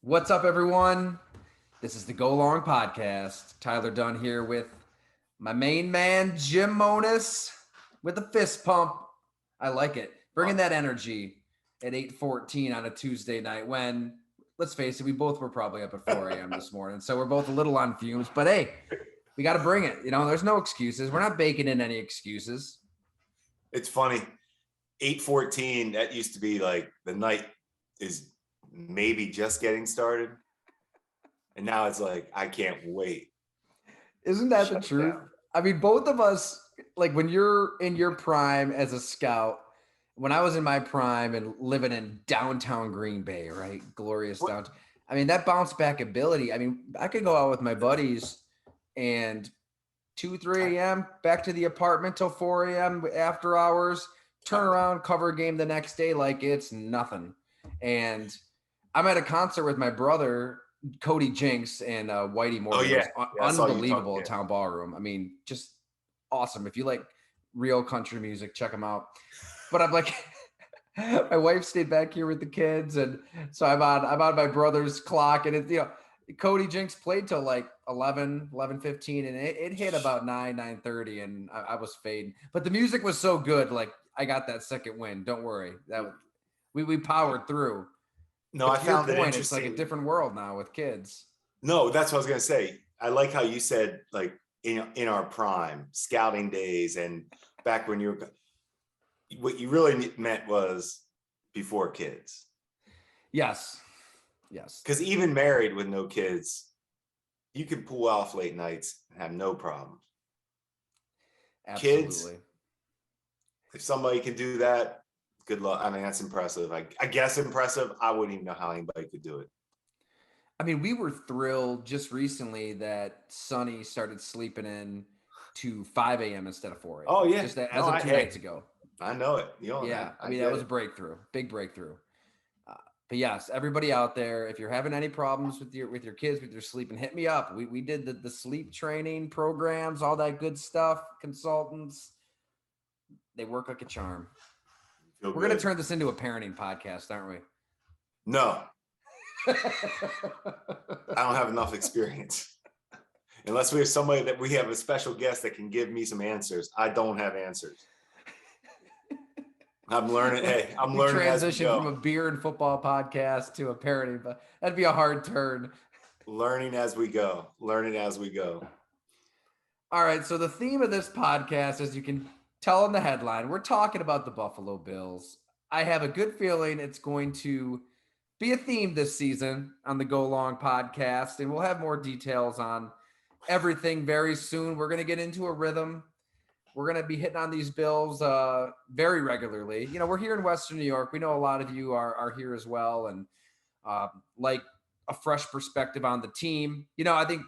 What's up, everyone? This is the Go Long Podcast. Tyler Dunn here with my main man, Jim Monis, with a fist pump. I like it. Bringing that energy at 8:14 on a Tuesday night when, let's face it, we both were probably up at 4 a.m. this morning. So we're both a little on fumes. But hey, we got to bring it. There's no excuses. We're not baking in any excuses. It's funny. 8:14, that used to be like the night is maybe just getting started. And now it's like, I can't wait. Isn't that the truth? I mean, both of us, like when you're in your prime as a scout, when I was in my prime and living in downtown Green Bay, right? Glorious downtown. I mean, that bounce back ability. I mean, I could go out with my buddies and 2, 3 a.m. back to the apartment till 4 a.m. after hours, turn around, cover a game the next day like it's nothing. And I'm at a concert with my brother, Cody Jinks, and Whitey Morgan. Oh, yeah. Unbelievable at Town Ballroom. I mean, just awesome. If you like real country music, check them out. But I'm like, my wife stayed back here with the kids, and so I'm on my brother's clock, and it's Cody Jinks played till like 11:15, and it hit about 9:30, and I was fading. But the music was so good, like I got that second win. Don't worry, we powered through. No, I found it interesting. It's like a different world now with kids. No, that's what I was gonna say. I like how you said like in our prime scouting days and back when you were. What you really meant was before kids. Yes. Because even married with no kids, you can pull off late nights and have no problems. Absolutely. Kids, if somebody can do that, good luck. I mean, that's impressive. I guess impressive. I wouldn't even know how anybody could do it. I mean, we were thrilled just recently that Sonny started sleeping in to 5 a.m. instead of 4 a.m. Oh, yeah. Just as of 2 nights ago. I know it. That was a breakthrough, big breakthrough. But yes, everybody out there, if you're having any problems with your kids, with your sleeping, hit me up. We did the sleep training programs, all that good stuff, consultants. They work like a charm. We're going to turn this into a parenting podcast, aren't we? No. I don't have enough experience. Unless we have somebody that we have a special guest that can give me some answers. I don't have answers. I'm learning. Hey, I'm learning. Transition from a beer and football podcast to a parenting, but that'd be a hard turn. Learning as we go. All right. So the theme of this podcast, as you can tell in the headline, we're talking about the Buffalo Bills. I have a good feeling it's going to be a theme this season on the Go Long podcast, and we'll have more details on everything very soon. We're going to get into a rhythm. We're going to be hitting on these Bills very regularly. We're here in Western New York. We know a lot of you are here as well, and like a fresh perspective on the team. I think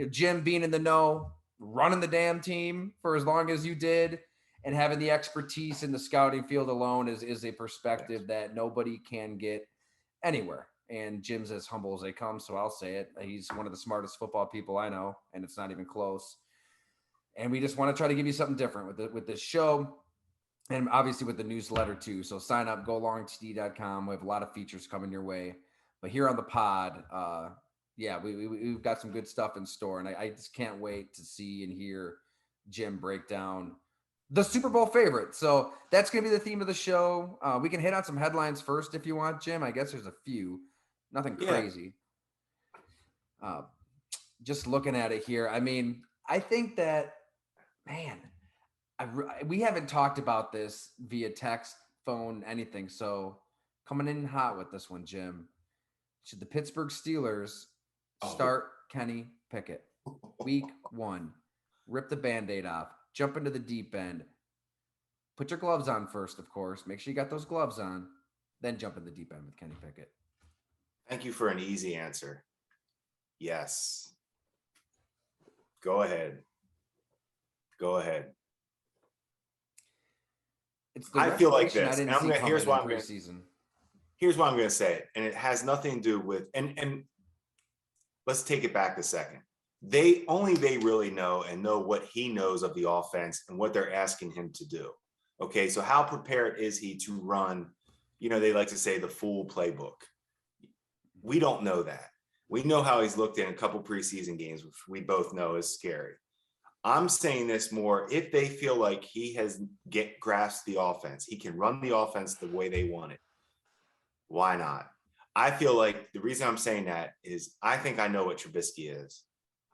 Jim being in the know, running the damn team for as long as you did, and having the expertise in the scouting field alone is a perspective that nobody can get anywhere. And Jim's as humble as they come, so I'll say it. He's one of the smartest football people I know, and it's not even close. And we just want to try to give you something different with this show, and obviously with the newsletter too. So sign up, golongtd.com. We have a lot of features coming your way. But here on the pod, we've got some good stuff in store, and I just can't wait to see and hear Jim break down the Super Bowl favorite. So that's going to be the theme of the show. We can hit on some headlines first if you want, Jim. I guess there's a few. Nothing crazy. Just looking at it here. I mean, I think that, man, we haven't talked about this via text, phone, anything. So coming in hot with this one, Jim. Should the Pittsburgh Steelers start Kenny Pickett? Week 1. Rip the Band-Aid off. Jump into the deep end. Put your gloves on first, of course. Make sure you got those gloves on. Then jump in the deep end with Kenny Pickett. Thank you for an easy answer. Yes. Go ahead. I feel like this. And here's why I'm going to say it. And it has nothing to do with, and let's take it back a second. They really know and know what he knows of the offense and what they're asking him to do. Okay, so how prepared is he to run, they like to say the full playbook. We don't know that. We know how he's looked in a couple preseason games, which we both know is scary. I'm saying this more if they feel like he has grasped the offense, he can run the offense the way they want it. Why not? I feel like the reason I'm saying that is I think I know what Trubisky is.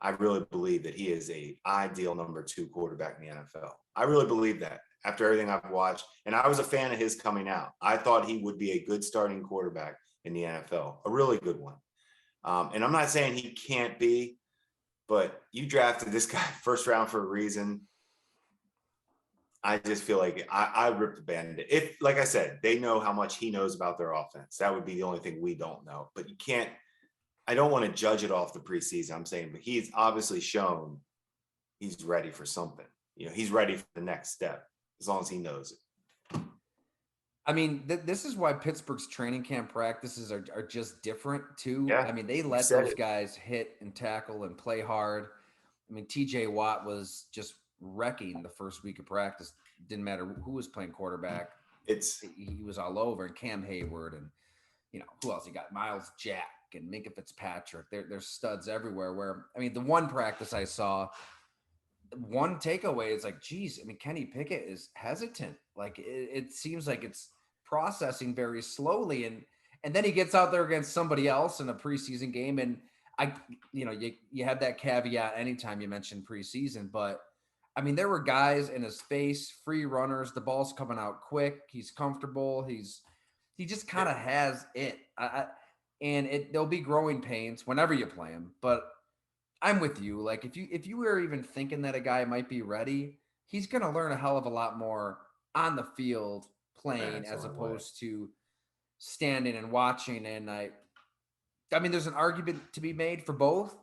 I really believe that he is a ideal number 2 quarterback in the NFL. I really believe that after everything I've watched, and I was a fan of his coming out. I thought he would be a good starting quarterback in the NFL, a really good one. And I'm not saying he can't be, but you drafted this guy first round for a reason. I just feel like I ripped the band-aid. If, like I said, they know how much he knows about their offense. That would be the only thing we don't know. But you can't, I don't want to judge it off the preseason, I'm saying, but he's obviously shown he's ready for something. He's ready for the next step as long as he knows it. I mean, this is why Pittsburgh's training camp practices are just different too. Yeah, I mean, they let those guys hit and tackle and play hard. I mean, TJ Watt was just wrecking the first week of practice. Didn't matter who was playing quarterback. He was all over. And Cam Hayward and who else? You got Miles Jack and Minkah Fitzpatrick. There's studs everywhere. Where I mean, the one practice I saw, one takeaway is like, geez, I mean, Kenny Pickett is hesitant. Like it seems like it's processing very slowly, and then he gets out there against somebody else in a preseason game, and you have that caveat anytime you mention preseason, but I mean, there were guys in his face, free runners, the ball's coming out quick, he's comfortable, he just kind of has it. There'll be growing pains whenever you play him, but I'm with you. Like if you were even thinking that a guy might be ready, he's going to learn a hell of a lot more on the field playing as opposed to standing and watching. And I mean, there's an argument to be made for both.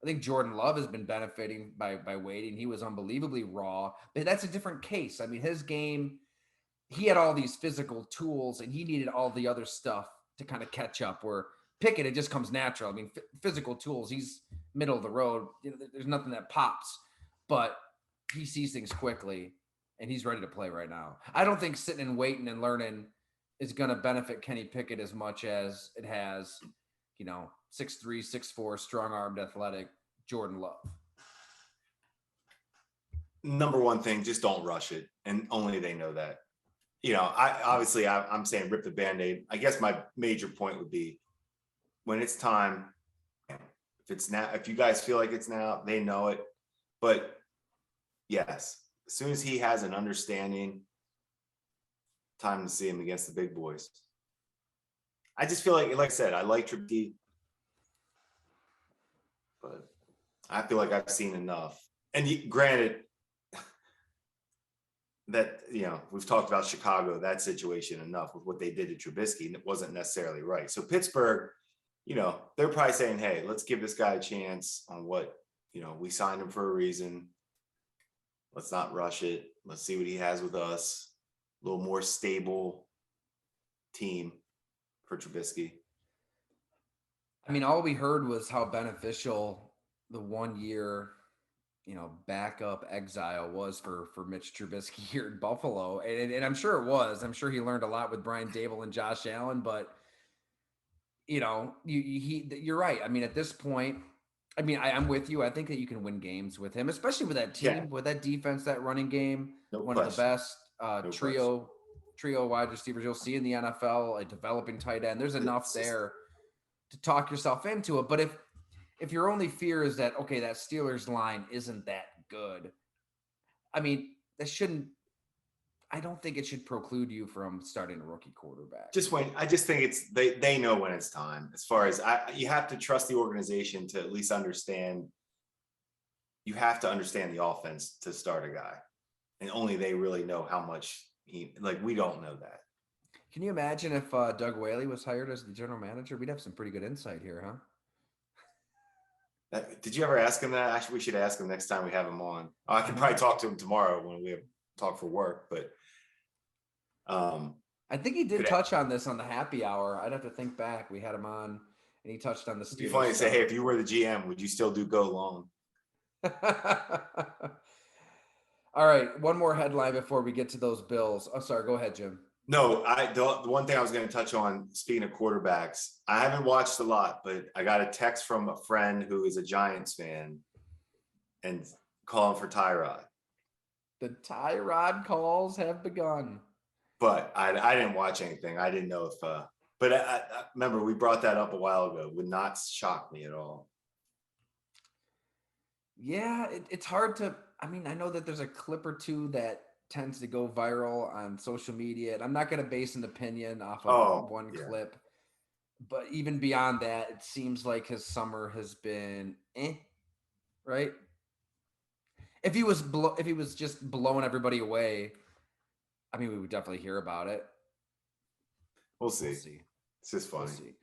I think Jordan Love has been benefiting by waiting. He was unbelievably raw, but that's a different case. I mean, his game, he had all these physical tools and he needed all the other stuff to kind of catch up, where Pickett, it just comes natural. I mean, physical tools, he's middle of the road. There's nothing that pops, but he sees things quickly and he's ready to play right now. I don't think sitting and waiting and learning is going to benefit Kenny Pickett as much as it has, 6'3", 6'4", strong-armed, athletic Jordan Love. Number one thing, just don't rush it. And only they know that. I'm saying rip the Band-Aid. I guess my major point would be when it's time, if it's now, if you guys feel like it's now, they know it. But yes, as soon as he has an understanding, time to see him against the big boys. I just feel like I said, I like Trubisky, but I feel like I've seen enough. And granted, that, we've talked about Chicago, that situation enough with what they did to Trubisky, and it wasn't necessarily right. So Pittsburgh, they're probably saying, hey, let's give this guy a chance on what, we signed him for a reason. Let's not rush it. Let's see what he has with us. A little more stable team for Trubisky. I mean, all we heard was how beneficial the 1 year, backup exile was for Mitch Trubisky here in Buffalo. And I'm sure it was. I'm sure he learned a lot with Brian Daboll and Josh Allen, but you're right. I mean, at this point, I mean, I'm with you. I think that you can win games with him, especially with that team, with that defense, that running game, one of the best trio wide receivers you'll see in the NFL, a developing tight end. There's enough there to talk yourself into it. But if your only fear is that, okay, that Steelers line isn't that good, I mean, I don't think it should preclude you from starting a rookie quarterback. I just think they know when it's time. As far as you have to trust the organization to at least understand. You have to understand the offense to start a guy, and only they really know how much we don't know that. Can you imagine if Doug Whaley was hired as the general manager? We'd have some pretty good insight here, huh? Did you ever ask him that? Actually, we should ask him next time we have him on. I can probably talk to him tomorrow when we talk for work, but I think he did touch on this on the happy hour. I'd have to think back. We had him on and he touched on the Steelers. It'd be funny to say, hey, if you were the GM, would you still do go long? All right. One more headline before we get to those Bills. Oh, sorry. Go ahead, Jim. No, the one thing I was going to touch on, speaking of quarterbacks, I haven't watched a lot, but I got a text from a friend who is a Giants fan and calling for Tyrod. The Tyrod calls have begun. But I didn't watch anything. I didn't know if, but I remember we brought that up a while ago. It would not shock me at all. Yeah, it's hard to, I mean, I know that there's a clip or two that tends to go viral on social media, and I'm not going to base an opinion off of one clip, but even beyond that, it seems like his summer has been right? If he was just blowing everybody away, I mean, we would definitely hear about it. We'll see. It's just funny. We'll see.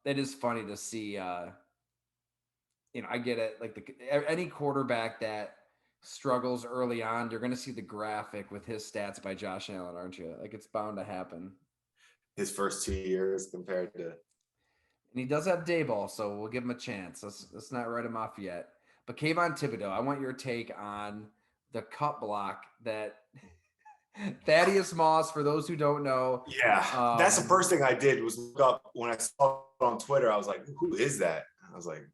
It is funny to see. I get it. Like any quarterback that struggles early on, you're going to see the graphic with his stats by Josh Allen, aren't you? Like it's bound to happen. His first 2 years compared to, and he does have Daboll, so we'll give him a chance. Let's not write him off yet. But Kayvon Thibodeaux, I want your take on the cut block that Thaddeus Moss, for those who don't know. Yeah, that's the first thing I did was look up when I saw it on Twitter. I was like, who is that? I was like,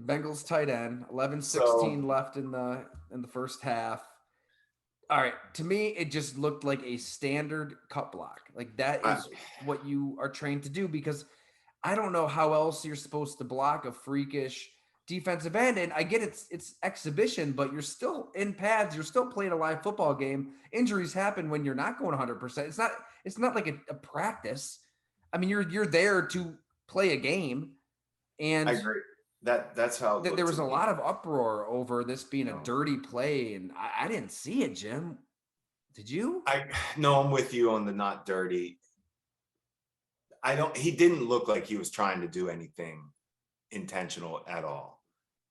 Bengals tight end, 11-16 left in the first half. All right, to me, it just looked like a standard cut block. Like that is what you are trained to do, because I don't know how else you're supposed to block a freakish defensive end. And I get it's exhibition, but you're still in pads. You're still playing a live football game. Injuries happen when you're not going 100%. It's not like a practice. I mean, you're there to play a game. And I agree. That's how there was a lot of uproar over this being a dirty play, and I didn't see it, Jim. Did you? No, I'm with you on the not dirty. He didn't look like he was trying to do anything intentional at all.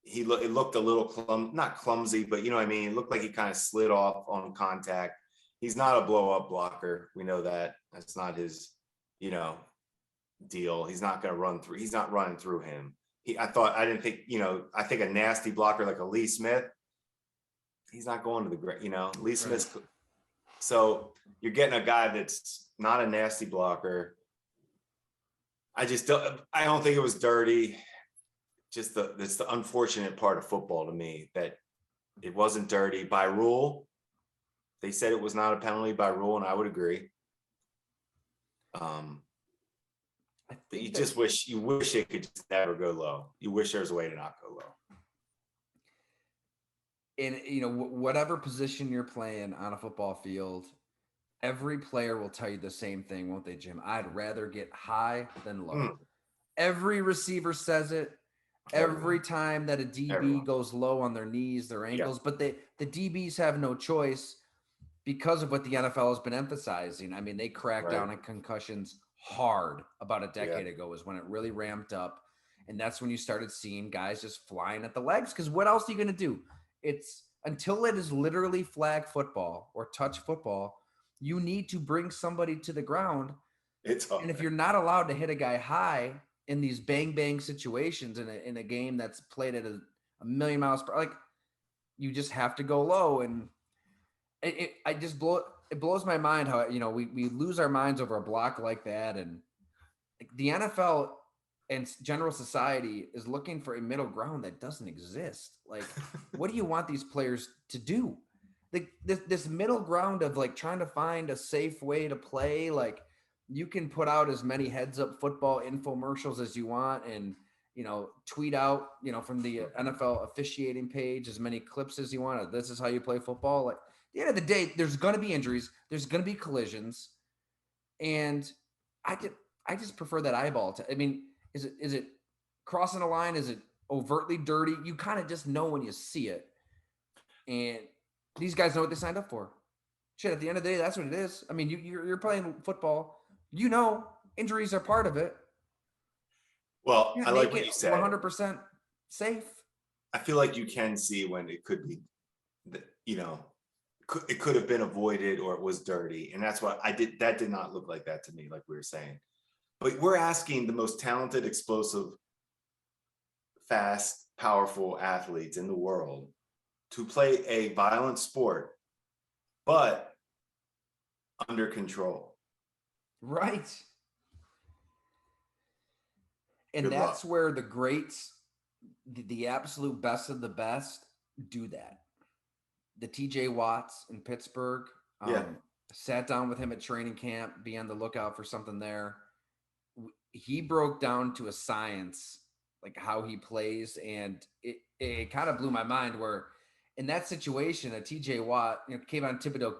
It looked a little not clumsy, but you know what I mean? It looked like he kind of slid off on contact. He's not a blow up blocker. We know that. That's not his, deal. He's not going to run through. He's not running through him. I think a nasty blocker like a Lee Smith, he's not going to the great, Lee Smith. Right. So you're getting a guy that's not a nasty blocker. I don't think it was dirty. Just that's the unfortunate part of football to me, that it wasn't dirty by rule. They said it was not a penalty by rule, and I would agree. But you wish it could just never go low. You wish there was a way to not go low. And whatever position you're playing on a football field, every player will tell you the same thing, won't they, Jim? I'd rather get high than low. Every receiver says it. Every time that a DB goes low on their knees, their ankles, but the DBs have no choice because of what the NFL has been emphasizing. I mean, they cracked down on concussions hard about a decade ago is when it really ramped up. And that's when you started seeing guys just flying at the legs. Because what else are you going to do? It's until it is literally flag football or touch football, you need to bring somebody to the ground. And if you're not allowed to hit a guy high in these bang situations in a game that's played at a million miles per hour, like you just have to go low. And it blows my mind how we lose our minds over a block like that. And the NFL and general society is looking for a middle ground that doesn't exist. Like, what do you want these players to do? Like this middle ground of like trying to find a safe way to play. Like, you can put out as many heads up football infomercials as you want and, tweet out, from the NFL officiating page, as many clips as you want. This is how you play football. Like, at the end of the day, there's going to be injuries. There's going to be collisions. And I just prefer that eyeball. Is it crossing a line? Is it overtly dirty? You kind of just know when you see it. And these guys know what they signed up for. Shit, at the end of the day, that's what it is. I mean, you're playing football. Injuries are part of it. Well, I like what you said. 100% safe. I feel like you can see when it could be, it could have been avoided or it was dirty. And that's what that did not look like that to me, like we were saying. But we're asking the most talented, explosive, fast, powerful athletes in the world to play a violent sport. But under control. Right. And Good that's luck. where the greats, the absolute best of the best, do that. The TJ Watts in Pittsburgh, Yeah. sat down with him at training camp, be on the lookout for something there. He broke down to a science, like how he plays. And it kind of blew my mind where in that situation, a TJ Watt, Kayvon Thibodeau,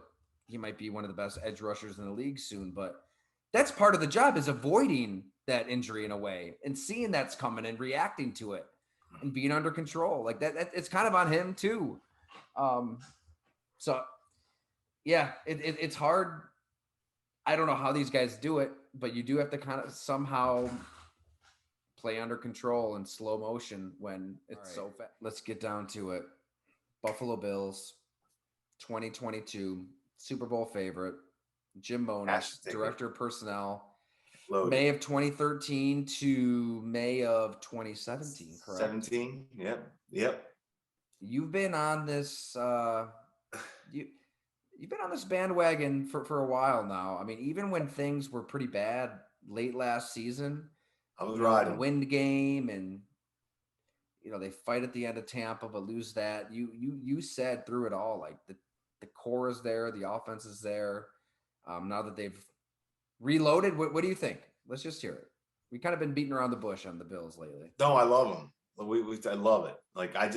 he might be one of the best edge rushers in the league soon, but that's part of the job, is avoiding that injury in a way and seeing that's coming and reacting to it and being under control. Like that it's kind of on him too. So yeah, it's hard. I don't know how these guys do it, but you do have to kind of somehow play under control in slow motion when it's so fast. Let's get down to it. Buffalo Bills, 2022 Super Bowl favorite, Jim Monos, director of personnel. Loaded. May of 2013 to May of 2017, correct? 17, yep. You've been on this you've been on this bandwagon for a while now. I mean, even when things were pretty bad late last season, I was riding the wind game, and they fight at the end of Tampa but lose that. You said through it all, like the core is there, the offense is there. Now that they've reloaded, what do you think? Let's just hear it. We kind of been beating around the bush on the Bills lately. No, I love them. I love it. Like I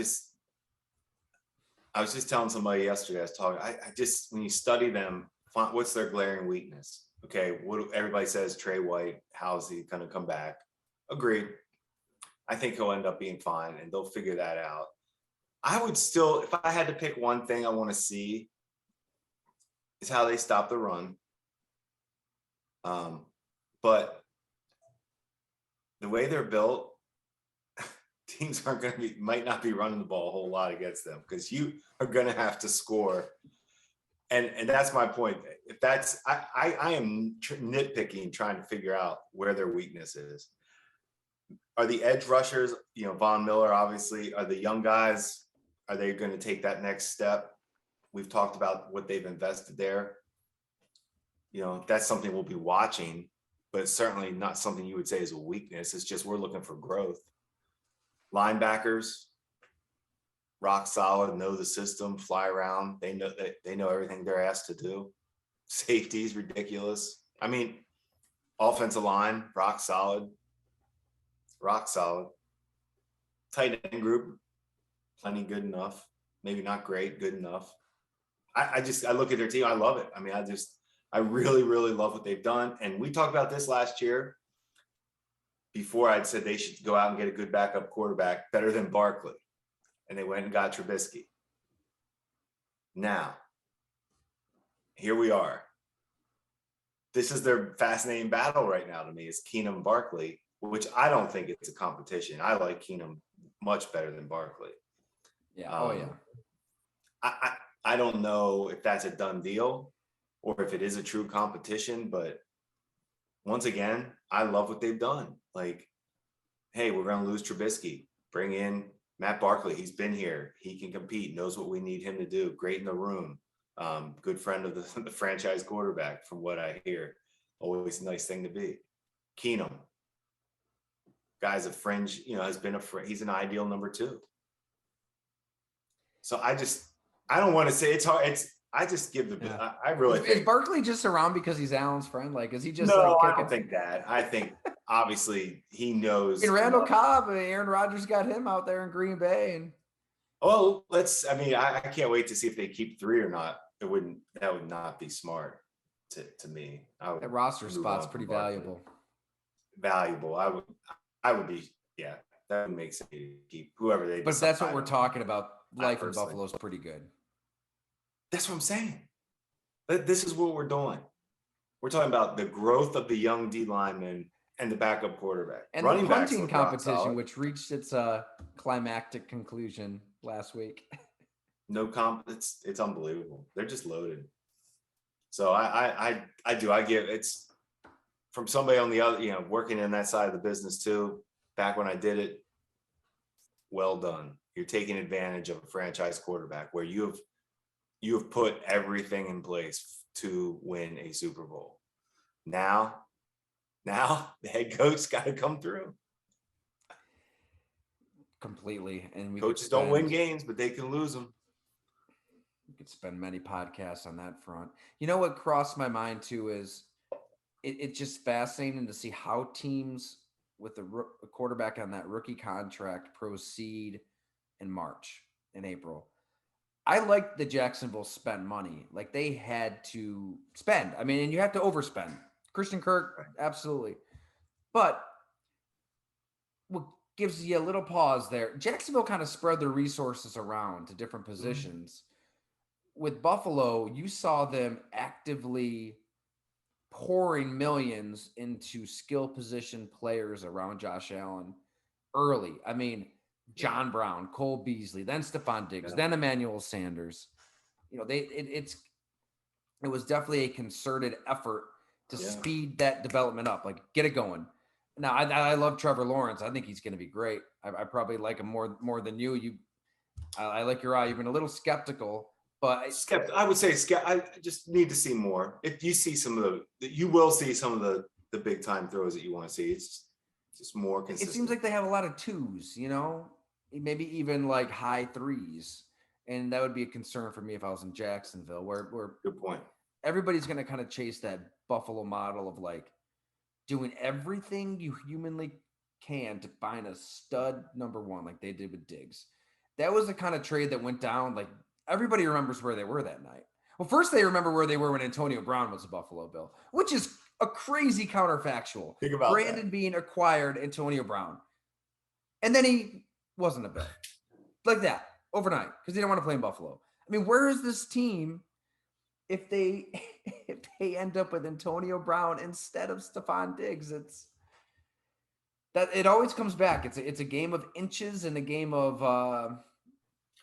was just telling somebody yesterday, I just, when you study them, what's their glaring weakness? Okay, what everybody says, Trey White, how's he going to come back? Agreed. I think he'll end up being fine, and they'll figure that out. I would still, if I had to pick one thing I want to see, is how they stop the run. But the way they're built, teams might not be running the ball a whole lot against them, because you are going to have to score. And that's my point. If that's, I am nitpicking, trying to figure out where their weakness is. Are the edge rushers, Von Miller, obviously, are the young guys, are they going to take that next step? We've talked about what they've invested there. That's something we'll be watching, but it's certainly not something you would say is a weakness. It's just, we're looking for growth. Linebackers, rock solid, know the system, fly around. They know everything they're asked to do. Safety's ridiculous. I mean, offensive line, rock solid. Tight end group, plenty good enough. Maybe not great, good enough. I look at their team. I love it. I mean, I really, really love what they've done. And we talked about this last year. Before, I'd said they should go out and get a good backup quarterback, better than Barkley. And they went and got Trubisky. Now, here we are. This is their fascinating battle right now to me, is Keenum Barkley, which I don't think it's a competition. I like Keenum much better than Barkley. Yeah. I don't know if that's a done deal or if it is a true competition, but once again, I love what they've done. Like, hey, we're going to lose Trubisky. Bring in Matt Barkley. He's been here. He can compete, knows what we need him to do. Great in the room. Good friend of the franchise quarterback, from what I hear. Always a nice thing to be. Keenum. Guy's a fringe, has been he's an ideal number 2. So I don't want to say it's hard. I just give I really think. Is Barkley just around because he's Allen's friend? Like, is he just No, I don't think that. I think obviously he knows. And Randall Cobb and Aaron Rodgers got him out there in Green Bay. And well, I can't wait to see if they keep 3 or not. That would not be smart to me. That roster spot's pretty valuable. I would be, that would make sense to keep whoever they. But that's what we're talking about. Life in Buffalo is pretty good. That's what I'm saying. This is what we're doing. We're talking about the growth of the young D lineman and the backup quarterback. And running the punting competition, which reached its climactic conclusion last week. No it's unbelievable. They're just loaded. So I give it's from somebody on the other, working in that side of the business too. Back when I did it, well done. You're taking advantage of a franchise quarterback where you have put everything in place to win a Super Bowl. Now the head coach got to come through. Completely. And coaches don't win games, but they can lose them. We could spend many podcasts on that front. You know what crossed my mind too is it's just fascinating to see how teams with a quarterback on that rookie contract proceed in March and April. I like that Jacksonville spent money. Like they had to spend. I mean, and you have to overspend. Christian Kirk, absolutely. But what gives you a little pause there, Jacksonville kind of spread their resources around to different positions. With Buffalo, you saw them actively pouring millions into skill position players around Josh Allen early. I mean, John Brown, Cole Beasley, then Stephon Diggs, then Emmanuel Sanders. You know, it was definitely a concerted effort to speed that development up, like get it going. Now, I love Trevor Lawrence. I think he's going to be great. I probably like him more than you. I like your eye. You've been a little skeptical, but I would say I just need to see more. If you see some of you will see some of the big time throws that you want to see. It's just more consistent. It seems like they have a lot of twos, you know, maybe even like high threes. And that would be a concern for me if I was in Jacksonville, where good point. Everybody's going to kind of chase that Buffalo model of like doing everything you humanly can to find a stud number one, like they did with Diggs. That was the kind of trade that went down. Like everybody remembers where they were that night. Well, first they remember where they were when Antonio Brown was a Buffalo Bill, which is a crazy counterfactual. Think about Brandon Beane acquired Antonio Brown, and then he wasn't a Bill like that overnight because he didn't want to play in Buffalo. I mean, where is this team if they end up with Antonio Brown instead of Stephon Diggs? It's that it always comes back. It's a game of inches and a game of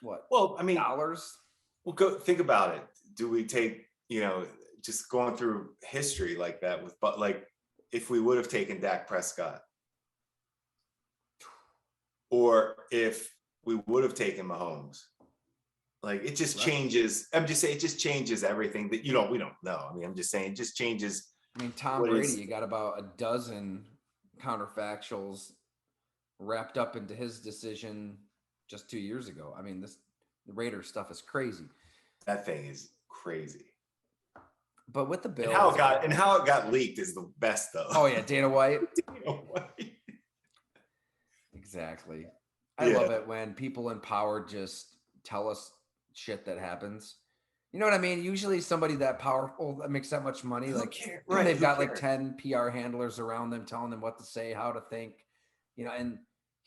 what? Well, I mean, dollars. Well, go think about it. Do we take, just going through history like that but like if we would have taken Dak Prescott, or if we would have taken Mahomes, like it just changes. I'm just saying it just changes everything that we don't know. I mean, I'm just saying it just changes. I mean, Tom Brady, you got about a dozen counterfactuals wrapped up into his decision just 2 years ago. I mean, the Raiders stuff is crazy. That thing is crazy. But with the Bills, and how it got leaked is the best though. Oh yeah, Dana White. Dana White. Exactly. I love it when people in power just tell us shit that happens. You know what I mean? Usually somebody that powerful that makes that much money, they've got like 10 PR handlers around them telling them what to say, how to think, and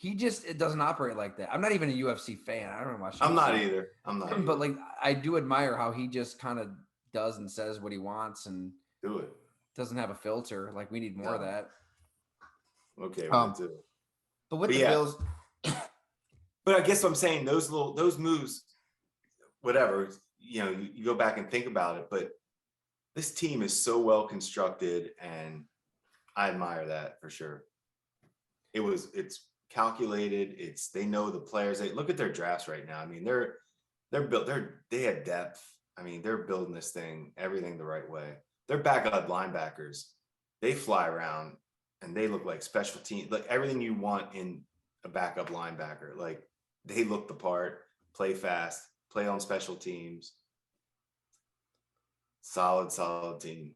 it doesn't operate like that. I'm not even a UFC fan. I don't watch UFC. I'm not either. But like, I do admire how he just kind of does and says what he wants and do it. Doesn't have a filter. Like we need more of that. Okay. But with the Bills. But I guess what I'm saying, those moves, whatever, you go back and think about it, but this team is so well constructed and I admire that for sure. It's calculated. They know the players. They look at their drafts right now. I mean, they're built, they have depth. I mean, they're building this thing, everything the right way. They're backup linebackers. They fly around and they look like special team, like everything you want in a backup linebacker. Like they look the part, play fast, play on special teams. Solid team.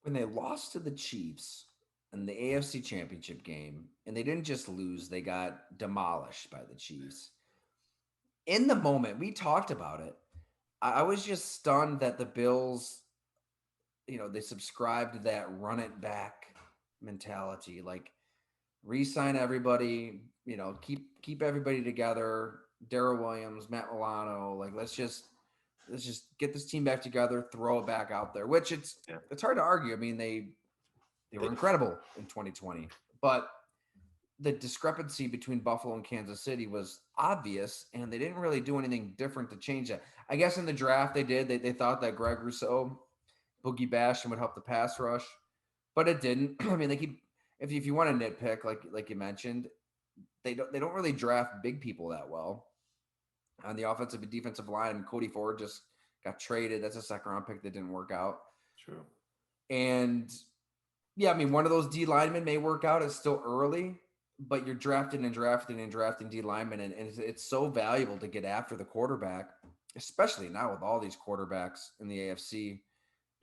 When they lost to the Chiefs in the AFC Championship game, and they didn't just lose, they got demolished by the Chiefs. In the moment, we talked about it. I was just stunned that the Bills, they subscribed to that run it back mentality, like re-sign everybody, keep everybody together. Darrell Williams, Matt Milano, like let's just get this team back together, throw it back out there, which it's hard to argue. I mean, they were incredible in 2020, but the discrepancy between Buffalo and Kansas City was obvious, and they didn't really do anything different to change that. I guess in the draft they did. They thought that Greg Rousseau, Boogie Basham would help the pass rush, but it didn't. I mean, they keep if you want to nitpick, like you mentioned, they don't really draft big people that well on the offensive and defensive line. And Cody Ford just got traded. That's a second round pick that didn't work out. True. And yeah, I mean, one of those D linemen may work out. It's still early, but you're drafting D linemen, and it's so valuable to get after the quarterback, especially now with all these quarterbacks in the AFC.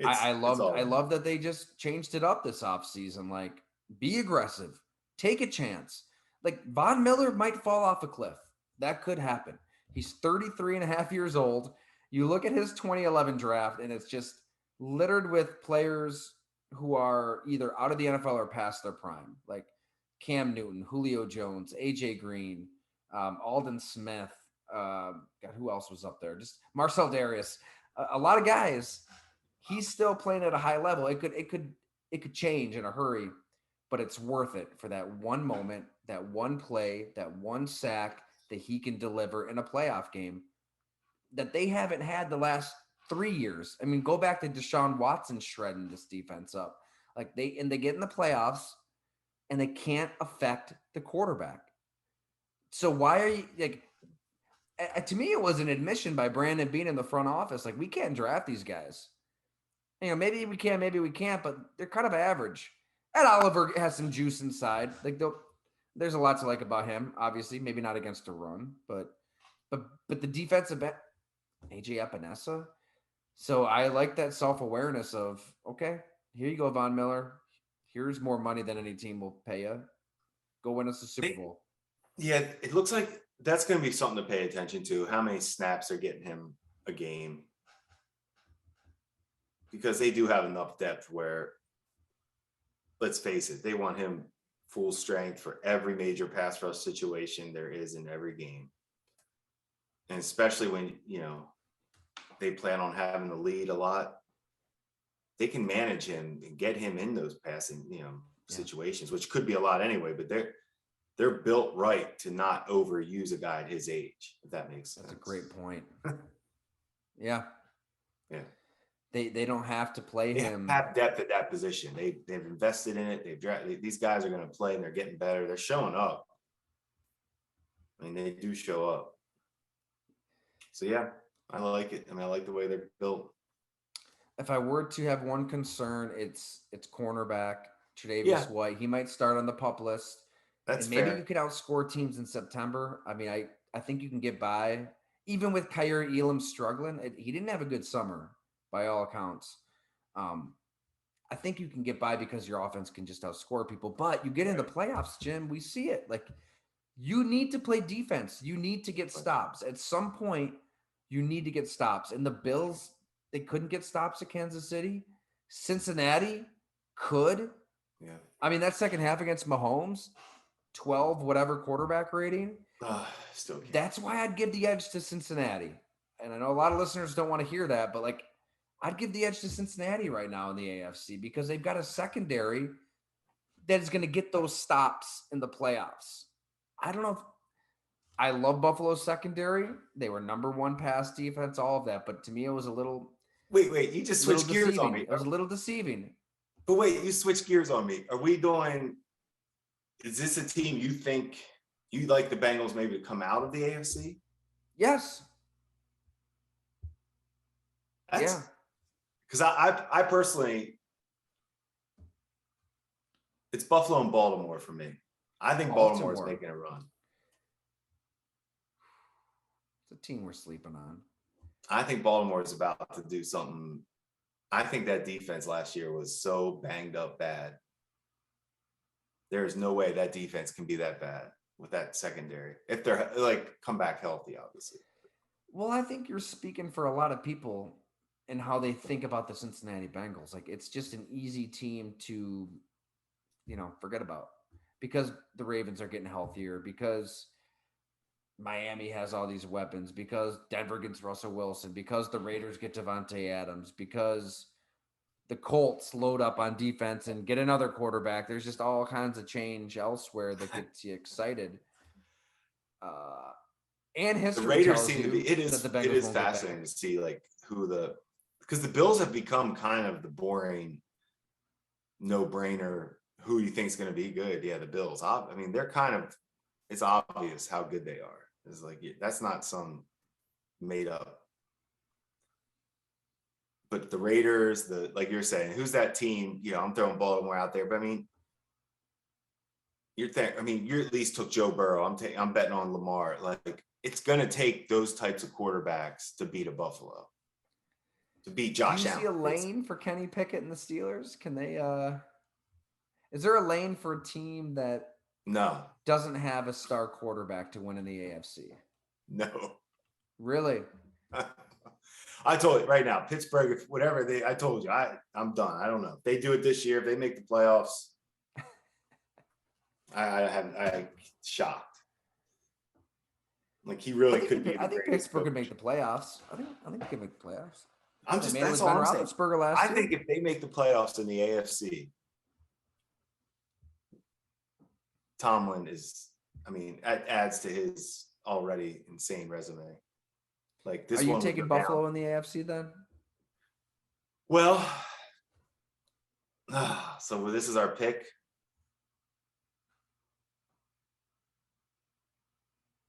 I love that they just changed it up this offseason. Like, be aggressive, take a chance. Like, Von Miller might fall off a cliff. That could happen. He's 33 and a half years old. You look at his 2011 draft, and it's just littered with players who are either out of the NFL or past their prime, like Cam Newton, Julio Jones, AJ Green, Aldon Smith. God, who else was up there? Just Marcel Darius. A lot of guys. He's still playing at a high level. It could change in a hurry, but it's worth it for that one moment, that one play, that one sack that he can deliver in a playoff game that they haven't had the last 3 years. I mean, go back to Deshaun Watson shredding this defense up. Like they get in the playoffs and they can't affect the quarterback. So why are you like? To me, it was an admission by Brandon Beane in the front office. Like, we can't draft these guys. You know, maybe we can, maybe we can't, but they're kind of average. Ed Oliver has some juice inside. Like, there's a lot to like about him. Obviously, maybe not against a run, but the defensive back, AJ Epinesa. So I like that self-awareness of, okay, here you go, Von Miller. Here's more money than any team will pay you. Go win us the Super Bowl. Yeah, it looks like that's going to be something to pay attention to. How many snaps are getting him a game? Because they do have enough depth where, let's face it, they want him full strength for every major pass rush situation there is in every game. And especially when, you know, they plan on having the lead a lot, they can manage him and get him in those passing, situations, which could be a lot anyway, but they're built right to not overuse a guy at his age, if that makes sense. That's a great point. Yeah. Yeah. They don't have to play him. They have depth at that position. They've invested in it. These guys are going to play and they're getting better. They're showing up. I mean, they do show up. So yeah, I like it. I mean, I like the way they're built. If I were to have one concern, it's cornerback Tre'Davious White. He might start on the PUP list. That's and maybe fair. You could outscore teams in September. I mean, I think you can get by. Even with Kaiir Elam struggling, he didn't have a good summer by all accounts. I think you can get by because your offense can just outscore people. But you get in the playoffs, Jim, we see it. Like, you need to play defense. You need to get stops. At some point, you need to get stops. And the Bills, they couldn't get stops at Kansas City. Cincinnati could. Yeah. I mean, that second half against Mahomes, 12 whatever quarterback rating. Still can't. That's why I'd give the edge to Cincinnati. And I know a lot of listeners don't want to hear that, but like, I'd give the edge to Cincinnati right now in the AFC because they've got a secondary that is going to get those stops in the playoffs. I don't know if I love Buffalo's secondary. They were number one pass defense, all of that. But to me, it was a little. Wait, you just switched gears on me. It was a little deceiving. But wait, you switched gears on me. Is this a team you think you like the Bengals maybe to come out of the AFC? Yes. Yeah. Because I personally, it's Buffalo and Baltimore for me. I think Baltimore's making a run. It's a team we're sleeping on. I think Baltimore is about to do something. I think that defense last year was so banged up bad. There is no way that defense can be that bad with that secondary. If they're come back healthy, obviously. Well, I think you're speaking for a lot of people and how they think about the Cincinnati Bengals. Like, it's just an easy team to, forget about because the Ravens are getting healthier, because Miami has all these weapons, because Denver gets Russell Wilson, because the Raiders get Devontae Adams, because the Colts load up on defense and get another quarterback. There's just all kinds of change elsewhere that gets you excited. And history the Raiders tells seem you to be. It is fascinating to see because the Bills have become kind of the boring, no-brainer. Who you think is going to be good? Yeah, the Bills. I mean, they're kind of. It's obvious how good they are. It's like that's not some made up but the Raiders, like you're saying, who's that team? You know, I'm throwing Baltimore out there, but I mean, you at least took Joe Burrow. I'm betting on Lamar. Like, it's going to take those types of quarterbacks to beat a Buffalo, to beat Josh Allen. Do you see a lane for Kenny Pickett and the Steelers? Can they? Is there a lane for a team that doesn't have a star quarterback to win in the AFC? No. Really? I told you right now, Pittsburgh, I told you, I'm done. I don't know. If they do it this year, if they make the playoffs, I'm shocked. Like, he really could be. I think Pittsburgh could make the playoffs. I think they could make the playoffs. That's all I'm saying. I think if they make the playoffs in the AFC, Tomlin adds to his already insane resume. Like, this. Are you taking Buffalo in the AFC then? Well, so this is our pick.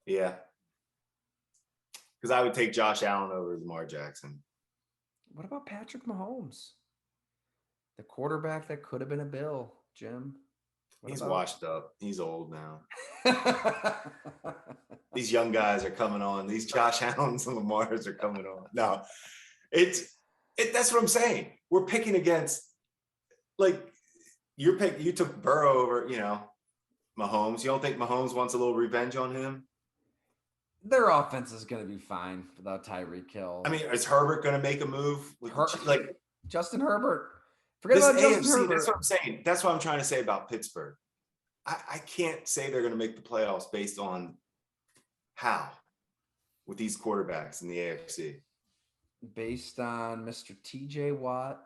Yeah. Because I would take Josh Allen over Lamar Jackson. What about Patrick Mahomes? The quarterback that could have been a Bill, Jim. He's washed up. He's old now. These young guys are coming on. These Josh Allens and Lamars are coming on. No, that's what I'm saying. We're picking against, like, you took Burrow over, Mahomes. You don't think Mahomes wants a little revenge on him? Their offense is going to be fine without Tyreek Hill. I mean, is Herbert going to make a move? Justin Herbert. Forget about Justin Herbert. That's what I'm saying. That's what I'm trying to say about Pittsburgh. I can't say they're going to make the playoffs based on how with these quarterbacks in the AFC. Based on Mr. TJ Watt,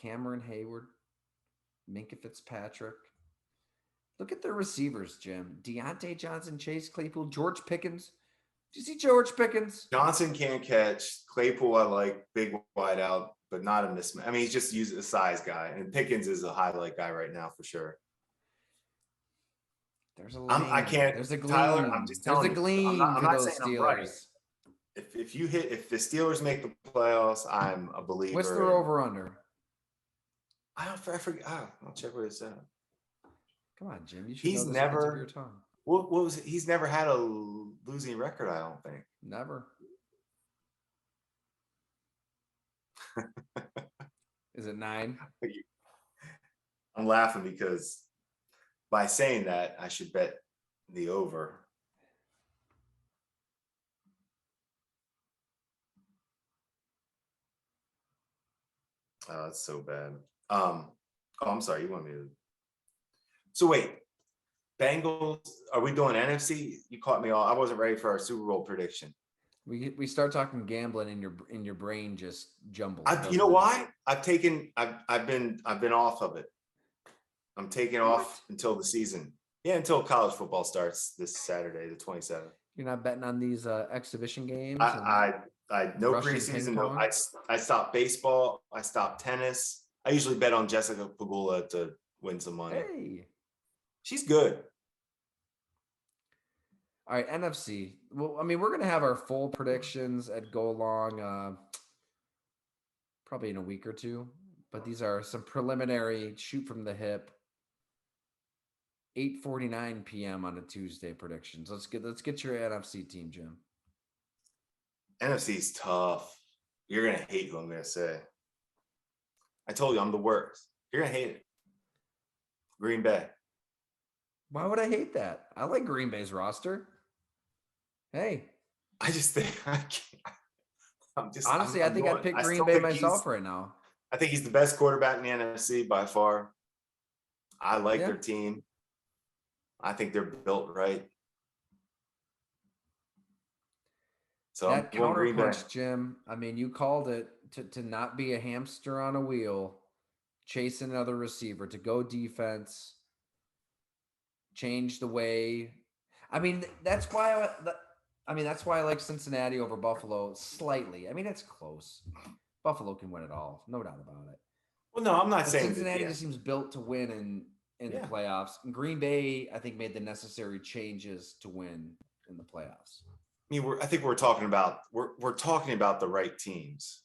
Cameron Hayward, Minkah Fitzpatrick. Look at their receivers, Jim. Deontay Johnson, Chase Claypool, George Pickens. Do you see George Pickens? Johnson can't catch. Claypool, I like, big wide out, but not a mismatch. I mean, he's just a size guy. And Pickens is a highlight guy right now for sure. There's a lane. I can't. There's a gleam. Tyler, I'm just telling you. There's a gleam I'm not for those saying Steelers. I'm right. If the Steelers make the playoffs, I'm a believer. What's their over under? I forget. I'll check what it said. Come on, Jim. You should know this off the tip of your tongue. What was it? He's never had a losing record, I don't think. Never. Is it 9? I'm laughing because by saying that, I should bet the over. Oh, that's so bad. I'm sorry. You want me to? So wait, Bengals. Are we doing NFC? You caught me off. I wasn't ready for our Super Bowl prediction. We start talking gambling in your brain just jumbles. You know why? I've been off of it. I'm taking off until the season. Yeah, until college football starts this Saturday, the 27th. You're not betting on these exhibition games? I no preseason. No, I stopped baseball. I stopped tennis. I usually bet on Jessica Pegula to win some money. Hey, she's good. All right, NFC. Well, I mean, we're going to have our full predictions at Go Along probably in a week or two. But these are some preliminary shoot from the hip 8:49 p.m. on a Tuesday predictions. Let's get your NFC team, Jim. NFC's tough. You're going to hate who I'm going to say. I told you I'm the worst. You're going to hate it. Green Bay. Why would I hate that? I like Green Bay's roster. Hey. I just think I think I'd pick Green Bay myself right now. I think he's the best quarterback in the NFC by far. I like their team. I think they're built right. So that counterpunch, Jim. I mean, you called it to not be a hamster on a wheel, chase another receiver, to go defense, change the way. I mean, that's why I like Cincinnati over Buffalo slightly. I mean, it's close. Buffalo can win it all, no doubt about it. Well, no, I'm not saying Cincinnati just seems built to win in the playoffs. And Green Bay, I think, made the necessary changes to win in the playoffs. I mean, we're talking about the right teams.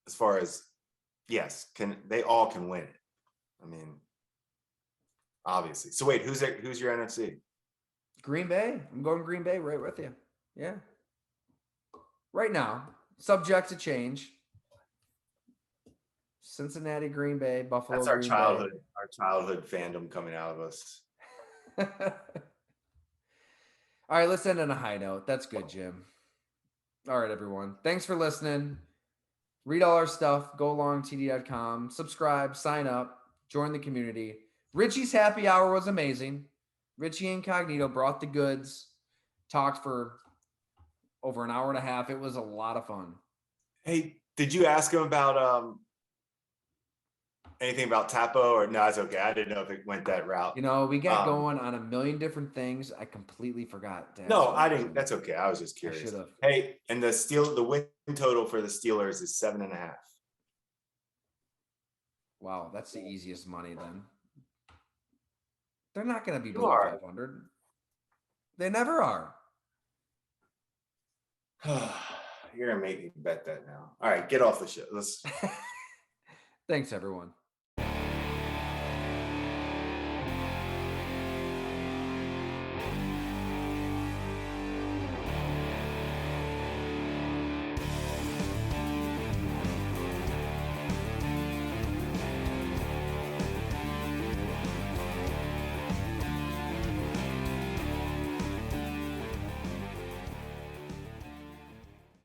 as far as yes, they all can win it. I mean, obviously. So wait, who's your NFC? Green Bay. I'm going Green Bay right with you. Yeah. Right now, subject to change. Cincinnati, Green Bay, Buffalo. That's our Green childhood, Bay. our childhood fandom coming out of us. All right, let's end on a high note. That's good, Jim. All right, everyone. Thanks for listening. Read all our stuff. GoLongTD.com. Subscribe. Sign up. Join the community. Richie's happy hour was amazing. Richie Incognito brought the goods. Talked for over an hour and a half. It was a lot of fun. Hey, did you ask him about anything about Tapo or no? It's okay. I didn't know if it went that route. You know, we got going on a million different things. I completely forgot. No, I didn't. That's okay. I was just curious. I should have. Hey, and the win total for the Steelers is 7.5. Wow, that's the easiest money then. They're not going to be below 500. They never are. You're gonna make me bet that now. All right, get off the show. Let's. Thanks, everyone.